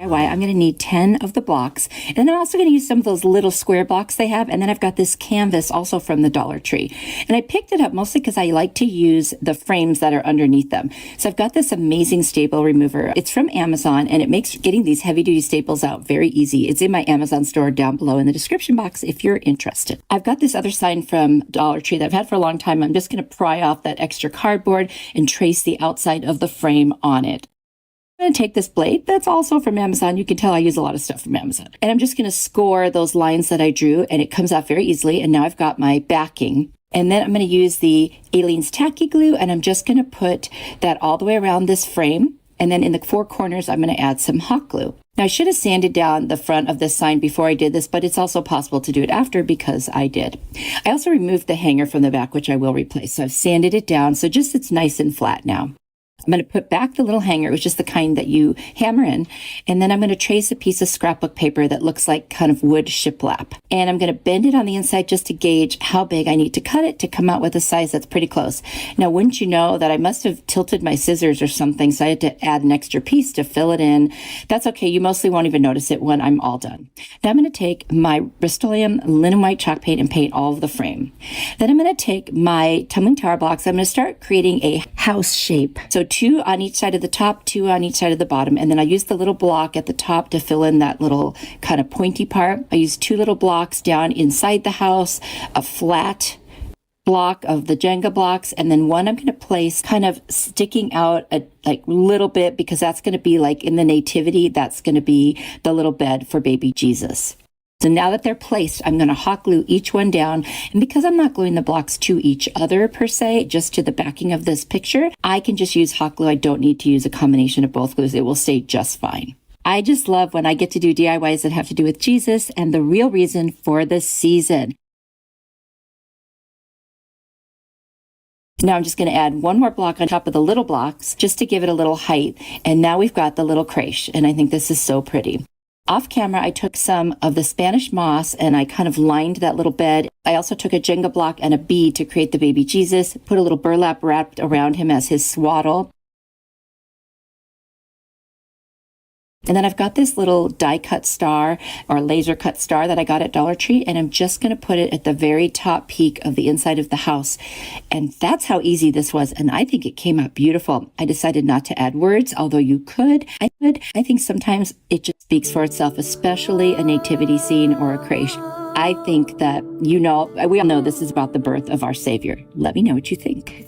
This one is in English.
DIY, I'm going to need 10 of the blocks. And then I'm also going to use some of those little square blocks they have. And then I've got this canvas also from the Dollar Tree. And I picked it up mostly because I like to use the frames that are underneath them. So I've got this amazing staple remover. It's from Amazon, and it makes getting these heavy-duty staples out very easy. It's in my Amazon store down below in the description box if you're interested. I've got this other sign from Dollar Tree that I've had for a long time. I'm just going to pry off that extra cardboard and trace the outside of the frame on it. I'm going to take this blade that's also from Amazon. You can tell I use a lot of stuff from Amazon. And I'm just going to score those lines that I drew, and it comes out very easily. And now I've got my backing. And then I'm going to use the Aleene's Tacky Glue, and I'm just going to put that all the way around this frame. And then in the 4 corners, I'm going to add some hot glue. Now, I should have sanded down the front of this sign before I did this, but it's also possible to do it after because I did. I also removed the hanger from the back, which I will replace. So I've sanded it down, so just it's nice and flat now. I'm going to put back the little hanger, which is the kind that you hammer in, and then I'm going to trace a piece of scrapbook paper that looks like kind of wood shiplap. And I'm going to bend it on the inside just to gauge how big I need to cut it to come out with a size that's pretty close. Now, wouldn't you know that I must have tilted my scissors or something, so I had to add an extra piece to fill it in. That's okay. You mostly won't even notice it when I'm all done. Now I'm going to take my Rust-Oleum linen white chalk paint and paint all of the frame. Then I'm going to take my tumbling tower blocks. I'm going to start creating a house shape. So 2 on each side of the top, 2 on each side of the bottom. And then I use the little block at the top to fill in that little kind of pointy part. I use 2 little blocks down inside the house, a flat block of the Jenga blocks, and then one I'm going to place kind of sticking out a little bit because that's going to be like in the Nativity, that's going to be the little bed for baby Jesus. So now that they're placed, I'm going to hot glue each one down. And because I'm not gluing the blocks to each other per se, just to the backing of this picture, I can just use hot glue. I don't need to use a combination of both glues. It will stay just fine. I just love when I get to do DIYs that have to do with Jesus and the real reason for the season. Now I'm just going to add one more block on top of the little blocks just to give it a little height. And now we've got the little creche. And I think this is so pretty. Off camera, I took some of the Spanish moss and I kind of lined that little bed. I also took a Jenga block and a bead to create the baby Jesus, put a little burlap wrapped around him as his swaddle. And then I've got this little die cut star or laser cut star that I got at Dollar Tree, and I'm just going to put it at the very top peak of the inside of the house. And that's how easy this was. And I think it came out beautiful. I decided not to add words, although you could. I think sometimes it just speaks for itself, especially a nativity scene or a creche. I think that, we all know this is about the birth of our Savior. Let me know what you think.